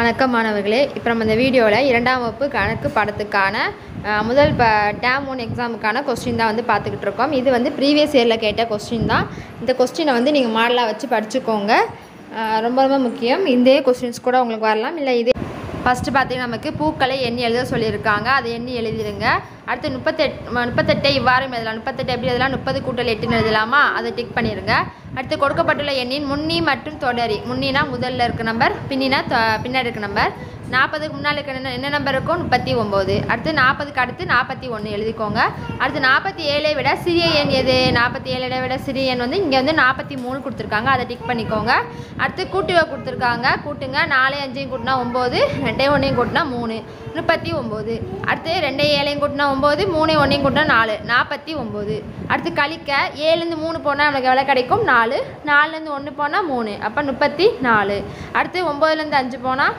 வணக்கம் மாணவர்களே. இப்போ நம்ம இந்த வீடியோவில் 2ஆம் வகுப்பு கணக்கு பாடத்துக்கான முதல் டேம் 1 எக்ஸாமுக்கான கொஸ்டின் தான் வந்து பார்த்துக்கிட்டு இருக்கோம். இது வந்து ப்ரீவியஸ் இயரில் கேட்ட கொஸ்டின் தான். இந்த கொஸ்டினை வந்து நீங்கள் மாடலாக வச்சு படிச்சுக்கோங்க. ரொம்ப ரொம்ப முக்கியம். இதே கொஸ்டின்ஸ் கூட உங்களுக்கு வரலாம். இல்லை இதே ஃபஸ்ட்டு பார்த்தீங்கன்னா நமக்கு பூக்களை எண்ணி எழுத சொல்லியிருக்காங்க. அதை எண்ணி எழுதிடுங்க. அடுத்து 38 இவ்வாறு எழுதலாம். 38 எப்படி எழுதலாம்? 30 கூட்டல் 8ன்னு எழுதலாமா? அதை டிக் பண்ணிடுங்க. அடுத்து கொடுக்கப்பட்டுள்ள எண்ணின் முன்னி மற்றும் தொடரி. முன்னினா முதல்ல இருக்க நம்பர், பின்னினா பின்னாடி இருக்க நம்பர். 40க்கு முன்னால் இருக்க என்ன நம்பர் இருக்கும்? 39. அடுத்து 40க்கு அடுத்து 41 எழுதிக்கோங்க. அடுத்து 47 விட சிறிய எண் எது? 47 விட சிறிய எண் வந்து இங்கே வந்து 43 கொடுத்துருக்காங்க. அதை டிக் பண்ணிக்கோங்க. அடுத்து கூட்டுவை கொடுத்துருக்காங்க. கூட்டுங்க. 4 5 கூட்டினா 9, 2 1 கூட்டினா 3, 39. அடுத்து 2 7 கூட்டினா 9, 3 1 கூட்டினா 4, 49. அடுத்து கழிக்க 7லேருந்து 3 போனால் நமக்கு எவ்வளோ கிடைக்கும்? 4. 4லேருந்து 1 போனால் 3, அப்போ 34. அடுத்து 9லேருந்து 5 போனால்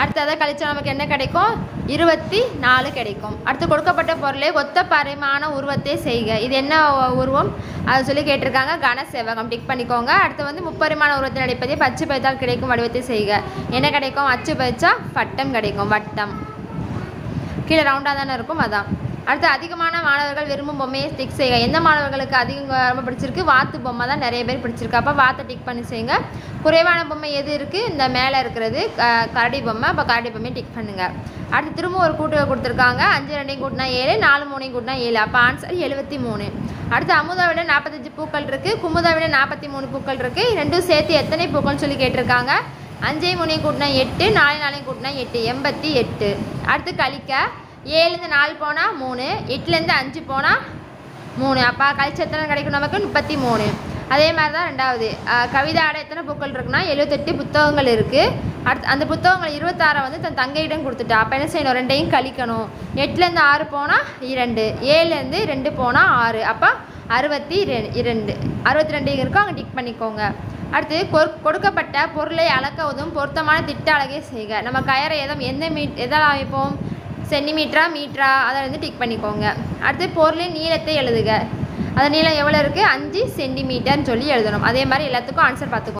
அடுத்து அதை கழிச்சா நமக்கு என்ன கிடைக்கும்? 24 கிடைக்கும். அடுத்து கொடுக்கப்பட்ட பொருளை ஒத்த பரிமாண உருவத்தை செய்க. இது என்ன உருவம்? அதை சொல்லி கேட்டிருக்காங்க. கன செவ்வகம் டிக் பண்ணிக்கோங்க. அடுத்து வந்து முப்பரிமாண உருவத்தில் அடிப்பதை அச்சு பதித்தால் கிடைக்கும் வடிவத்தை செய்க. என்ன கிடைக்கும்? அச்சு பதிச்சா வட்டம் கிடைக்கும். வட்டம் கீழே ரவுண்டாக தானே இருக்கும், அதான். அடுத்து அதிகமான மாணவர்கள் விரும்பும் பொம்மையை டிக் செய்க. எந்த மாணவர்களுக்கு அதிகம் ரொம்ப பிடிச்சிருக்கு? வாத்து பொம்மை தான் நிறைய பேர் பிடிச்சிருக்கு. அப்போ வாத்தை டிக் பண்ணி செய்யுங்க. குறைவான பொம்மை எது இருக்குது? இந்த மேலே இருக்கிறது கரடி பொம்மை. அப்போ கரடி பொம்மையை டிக் பண்ணுங்கள். அடுத்து திரும்ப ஒரு கூட்டுவை கொடுத்துருக்காங்க. 5 2 கூட்டினா 7, 4 3 கூட்டினா 7, அப்போ ஆன்சர் 73. அடுத்து அமுதை விட 45 பூக்கள் இருக்குது, குமுதை விட 43 பூக்கள் இருக்குது. ரெண்டும் சேர்த்து எத்தனை பூக்கள்னு சொல்லி கேட்டிருக்காங்க. 5 3 கூட்டினா 8, 4 4 கூட்டினா 8, 88. அடுத்து கழிக்க 7லேருந்து 4 போனால் 3, 8லேருந்து 5 போனால் 3, அப்போ கழிச்சு எத்தனை கிடைக்கும் நமக்கு? 33. அதே மாதிரி தான் ரெண்டாவது கவிதாட எத்தனை பூக்கள் இருக்குன்னா 78 புத்தகங்கள் இருக்குது. அடுத்து அந்த புத்தகங்கள் 26 வந்து தன் தங்கையிடம் கொடுத்துட்டா. அப்போ என்ன செய்யணும்? ரெண்டையும் கழிக்கணும். 8லேருந்து 6 போனால் 2, 7லேருந்து 2 போனால் 6, அப்போ 62 இருக்கும். அங்கே டிக் பண்ணிக்கோங்க. அடுத்து கொடுக்கப்பட்ட பொருளை அளக்க உதவும் பொருத்தமான திட்ட அழகை செய்க. நம்ம கயரை எதால் அமைப்போம்? சென்டிமீட்டரா மீட்டரா? அதை வந்து டிக் பண்ணிக்கோங்க. அடுத்து பொருளின் நீளத்தை எழுதுக. அது நீளம் எவ்வளோ இருக்குது? 5 சென்டிமீட்டர்னு சொல்லி எழுதணும். அதே மாதிரி எல்லாத்துக்கும் ஆன்சர் பார்த்துக்கோங்க.